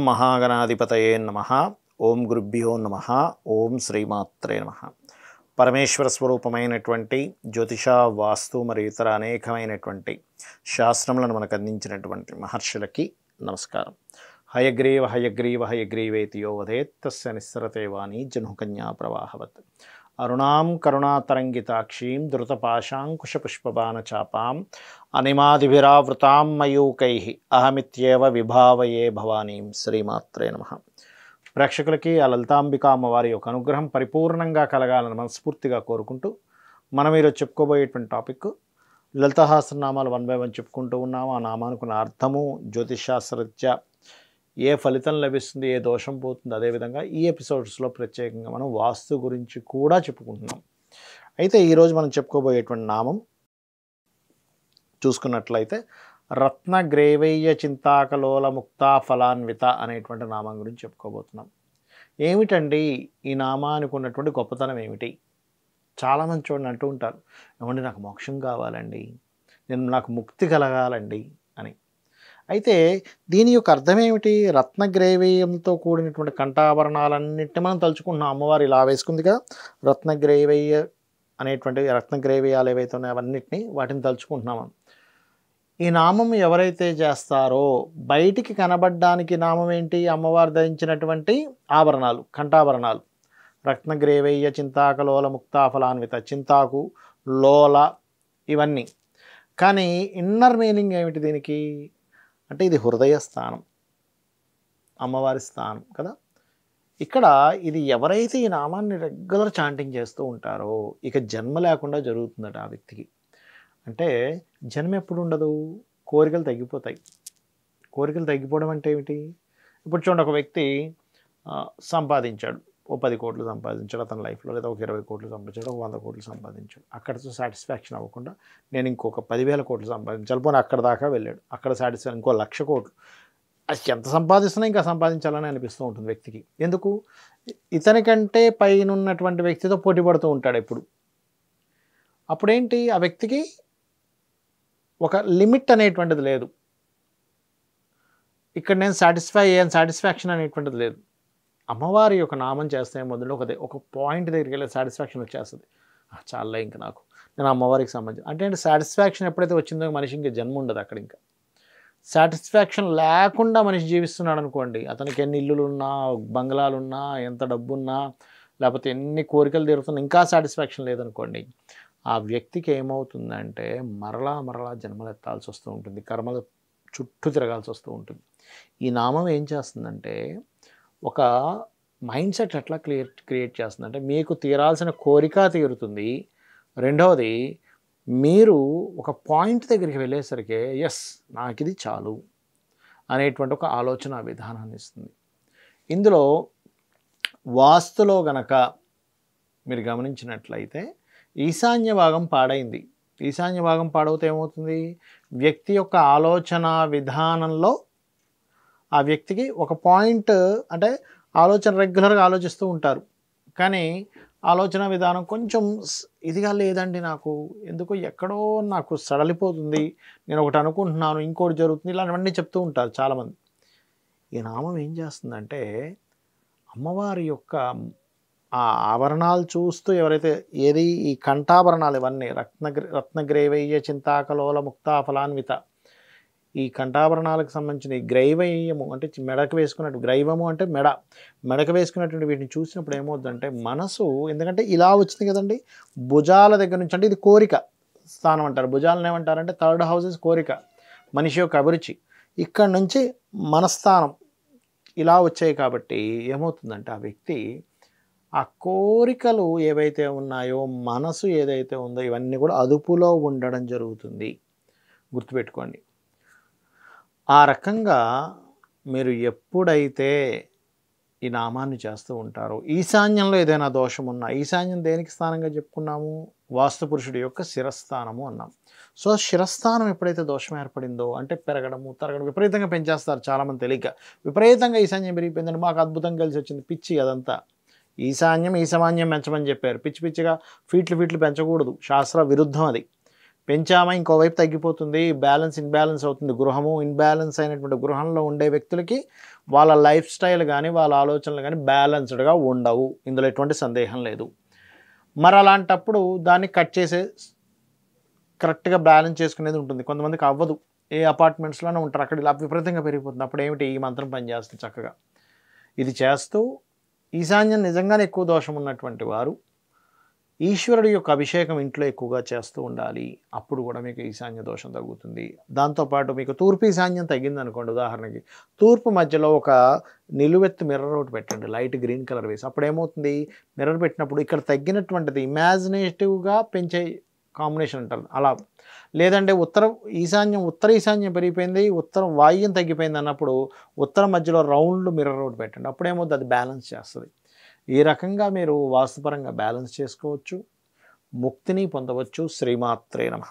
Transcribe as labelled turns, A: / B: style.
A: మహాగణాధిపతయే నమః. ఓం గురుభ్యో నమః. ఓం శ్రీమాత్రే నమః. పరమేశ్వర స్వరూపమైనటువంటి జ్యోతిష, వాస్తు మరియు ఇతర అనేకమైనటువంటి శాస్త్రములను మనకు అందించినటువంటి మహర్షులకి నమస్కారం. హయగ్రీవ హయగ్రీవ హయగ్రీవేతి యో వదేత్ తస్య నిస్సరతే వాణి జనుకన్యా ప్రవాహవత్. అరుణాం కరుణాతరంగితాక్షీం ధృతపాశాంకుశపుష్పబాణచాపాం అనిమాదిభిరావృతాం మయూకైః అహమిత్యేవ విభావయే భవానీం. శ్రీమాత్రే నమః. ప్రేక్షకులకి ఆ లలితాంబిక అమ్మవారి యొక్క అనుగ్రహం పరిపూర్ణంగా కలగాలని మనస్ఫూర్తిగా కోరుకుంటూ మనం ఈరోజు చెప్పుకోబోయేటువంటి టాపిక్ లలితాసహస్రనామాలు 1 by 1 చెప్పుకుంటూ ఉన్నాము. ఆ నామానుకున్న అర్థము, జ్యోతిషాస్త్రరీత్యా ఏ ఫలితం లభిస్తుంది, ఏ దోషం పోతుంది, అదేవిధంగా ఈ ఎపిసోడ్స్లో ప్రత్యేకంగా మనం వాస్తు గురించి కూడా చెప్పుకుంటున్నాం. అయితే ఈరోజు మనం చెప్పుకోబోయేటువంటి నామం చూసుకున్నట్లయితే రత్నగ్రేవయ్య చింతాకలోల ముక్తా ఫలాన్విత అనేటువంటి నామం గురించి చెప్పుకోబోతున్నాం. ఏమిటండి ఈ నామానికి ఉన్నటువంటి గొప్పతనం ఏమిటి? చాలామంది చూడండి అంటూ ఉంటారు, ఏమండి నాకు మోక్షం కావాలండి, నాకు ముక్తి కలగాలండి అని. అయితే దీని యొక్క అర్థం ఏమిటి? రత్నగ్రేవయ్యంతో కూడినటువంటి కంఠాభరణాలన్నింటినీ మనం తలుచుకుంటున్నాం. అమ్మవారు ఇలా వేసుకుందిగా, రత్నగ్రేవయ్య అనేటువంటి రత్నగ్రేవయాలు ఏవైతే ఉన్నాయో అవన్నిటినీ వాటిని తలుచుకుంటున్నాం. ఈ నామం ఎవరైతే చేస్తారో బయటికి కనబడడానికి నామం ఏంటి? అమ్మవారు ధరించినటువంటి ఆభరణాలు, కంఠాభరణాలు. రత్నగ్రేవయ్య చింతాకలోల ముక్తాఫలాన్విత, చింతాకు, లోల, ఇవన్నీ. కానీ ఇన్నర్ మీనింగ్ ఏమిటి దీనికి అంటే ఇది హృదయ స్థానం, అమ్మవారి స్థానం కదా. ఇక్కడ ఇది ఎవరైతే ఈ నామాన్ని రెగ్యులర్ చాంటింగ్ చేస్తూ ఉంటారో ఇక జన్మ లేకుండా జరుగుతుందట ఆ వ్యక్తికి. అంటే జన్మ ఎప్పుడు ఉండదు, కోరికలు తగ్గిపోతాయి. కోరికలు తగ్గిపోవడం అంటే ఏమిటి? ఇప్పుడు చూడండి, ఒక వ్యక్తి సంపాదించాడు, ఓ 10 కోట్లు సంపాదించాడు అతని లైఫ్లో, లేదా ఒక 20 కోట్లు సంపాదించాడు, ఒక 100 కోట్లు సంపాదించాడు. అక్కడితో సాటిస్ఫాక్షన్ అవ్వకుండా నేను ఇంకొక 10,000 కోట్లు సంపాదించాలి, పోనీ అక్కడ దాకా వెళ్ళాడు. అక్కడ సాటిస్ఫాక్షన్ ఇంకో 1,00,000 కోట్లు. అది ఎంత సంపాదిస్తున్నా ఇంకా సంపాదించాలని అనిపిస్తూ ఉంటుంది వ్యక్తికి. ఎందుకు? ఇతనికంటే పైన ఉన్నటువంటి వ్యక్తితో పోటీ పడుతూ ఉంటాడు ఎప్పుడు. అప్పుడేంటి, ఆ వ్యక్తికి ఒక లిమిట్ అనేటువంటిది లేదు. ఇక్కడ నేను సాటిస్ఫాక్షన్ అనేటువంటిది లేదు. అమ్మవారి యొక్క నామం చేస్తే మొదలు ఒక పాయింట్ దగ్గరికి వెళ్ళి సాటిస్ఫాక్షన్ వచ్చేస్తుంది. చాలా ఇంకా నేను అమ్మవారికి సంబంధించి అంటే సాటిస్ఫాక్షన్ ఎప్పుడైతే వచ్చిందో మనిషి ఇంకా జన్మ ఉండదు అక్కడ. ఇంకా సాటిస్ఫాక్షన్ లేకుండా మనిషి జీవిస్తున్నాడు అనుకోండి, అతనికి ఎన్ని ఇల్లులున్నా, బంగ్లాలున్నా, ఎంత డబ్బున్నా, లేకపోతే ఎన్ని కోరికలు తీరుతున్నా ఇంకా సాటిస్ఫాక్షన్ లేదనుకోండి, ఆ వ్యక్తికి ఏమవుతుందంటే మరలా జన్మలు ఎత్తాల్సి వస్తూ ఉంటుంది, కర్మల చుట్టూ తిరగాల్సి వస్తూ ఉంటుంది. ఈ నామం ఏం చేస్తుందంటే ఒక మైండ్ సెట్ ఎట్లా క్రియేట్ చేస్తుందంటే మీకు తీరాల్సిన కోరిక తీరుతుంది. రెండవది, మీరు ఒక పాయింట్ దగ్గరికి వెళ్ళేసరికి ఎస్ నాకు ఇది చాలు అనేటువంటి ఒక ఆలోచన విధానాన్ని ఇస్తుంది. ఇందులో వాస్తులో గనక మీరు గమనించినట్లయితే ఈశాన్య భాగం పాడైంది. ఈశాన్య భాగం పాడవుతే ఏమవుతుంది? వ్యక్తి యొక్క ఆలోచన విధానంలో ఆ వ్యక్తికి ఒక పాయింట్ అంటే ఆలోచన రెగ్యులర్గా ఆలోచిస్తూ ఉంటారు, కానీ ఆలోచన విధానం కొంచెం ఇదిగా లేదండి, నాకు ఎందుకో ఎక్కడో నాకు సడలిపోతుంది, నేను ఒకటి అనుకుంటున్నాను ఇంకోటి జరుగుతుంది, ఇలాంటివన్నీ చెప్తూ ఉంటారు చాలామంది. ఈ నామం ఏం చేస్తుందంటే అమ్మవారి యొక్క ఆ ఆభరణాలు చూస్తూ ఎవరైతే ఈ కంఠాభరణాలు ఇవన్నీ రత్నగ్రేవయ్య చింతాకలోల ముక్తా ఫలాన్విత, ఈ కంఠాభరణాలకు సంబంధించిన ఈ గ్రైవయ్యము అంటే మెడకు వేసుకున్నట్టు, గ్రైవము అంటే మెడకు వేసుకున్నటువంటి వీటిని చూసినప్పుడు ఏమవుతుందంటే మనసు, ఎందుకంటే ఇలా వచ్చింది కదండి భుజాల దగ్గర నుంచి, అంటే ఇది కోరిక స్థానం అంటారు. భుజాలను ఏమంటారంటే 3rd house కోరిక, మనిషి యొక్క అభిరుచి. ఇక్కడ నుంచి మనస్థానం ఇలా వచ్చాయి కాబట్టి ఏమవుతుందంటే ఆ వ్యక్తి ఆ కోరికలు ఏవైతే ఉన్నాయో, మనసు ఏదైతే ఉందో ఇవన్నీ కూడా అదుపులో ఉండడం జరుగుతుంది. గుర్తుపెట్టుకోండి. ఆ రకంగా మీరు ఎప్పుడైతే ఈ నామాన్ని చేస్తూ ఉంటారో, ఈశాన్యంలో ఏదైనా దోషం ఉన్నా, ఈశాన్యం దేనికి స్థానంగా చెప్పుకున్నాము? వాస్తు పురుషుడి యొక్క శిరస్థానము అన్నాం. సో శిరస్థానం ఎప్పుడైతే దోషం ఏర్పడిందో అంటే పెరగడము, తరగడం విపరీతంగా పెంచేస్తారు చాలామంది తెలియక. విపరీతంగా ఈశాన్యం పెరిగిపోయిందంటే మాకు అద్భుతం కలిసి వచ్చింది, పిచ్చి అదంతా. ఈశాన్యం ఈశామాన్యం పెంచమని చెప్పారు. పిచ్చిగా ఫీట్లు పెంచకూడదు, శాస్త్ర విరుద్ధం అది. పెంచామా ఇంకోవైపు తగ్గిపోతుంది, బ్యాలెన్స్ ఇన్బ్యాలెన్స్ అవుతుంది. గృహము ఇన్బ్యాలెన్స్ అయినటువంటి గృహంలో ఉండే వ్యక్తులకి వాళ్ళ లైఫ్ స్టైల్ కానీ వాళ్ళ ఆలోచనలు కానీ బ్యాలెన్స్డ్గా ఉండవు, ఇందులో ఎటువంటి సందేహం లేదు. మరి అలాంటప్పుడు దాన్ని కట్ చేసే కరెక్ట్గా బ్యాలెన్స్ చేసుకునేది ఉంటుంది. కొంతమందికి అవ్వదు, ఏ అపార్ట్మెంట్స్లోనే ఉంటారు, అక్కడ ఇలా విపరీతంగా పెరిగిపోతుంది. అప్పుడు ఏమిటి, ఈ మంత్రం పనిచేస్తుంది చక్కగా. ఇది చేస్తూ ఈశాన్యం నిజంగానే ఎక్కువ దోషం ఉన్నటువంటి వారు ఈశ్వరుడి యొక్క అభిషేకం ఇంట్లో ఎక్కువగా చేస్తూ ఉండాలి. అప్పుడు కూడా మీకు ఈశాన్య దోషం తగ్గుతుంది. దాంతోపాటు మీకు తూర్పు ఈశాన్యం తగ్గిందనుకోండి, ఉదాహరణకి తూర్పు మధ్యలో ఒక నిలువెత్తు మిర్రర్ ఒకటి పెట్టండి, లైట్ గ్రీన్ కలర్ వేసి. అప్పుడు ఏమవుతుంది, మిర్రర్ పెట్టినప్పుడు ఇక్కడ తగ్గినటువంటిది ఇమాజినేటివ్గా పెంచే కాంబినేషన్ అంటారు అలా. లేదంటే ఉత్తర ఈశాన్యం పెరిగిపోయింది, ఉత్తరం వాయువ్యం తగ్గిపోయింది అన్నప్పుడు ఉత్తరం మధ్యలో రౌండ్ మిర్రర్ ఒకటి పెట్టండి. అప్పుడు ఏమవుతుంది, అది బ్యాలెన్స్ చేస్తుంది. ఈ రకంగా మీరు వాస్తుపరంగా బ్యాలెన్స్ చేసుకోవచ్చు, ముక్తిని పొందవచ్చు. శ్రీమాత్రే నమః.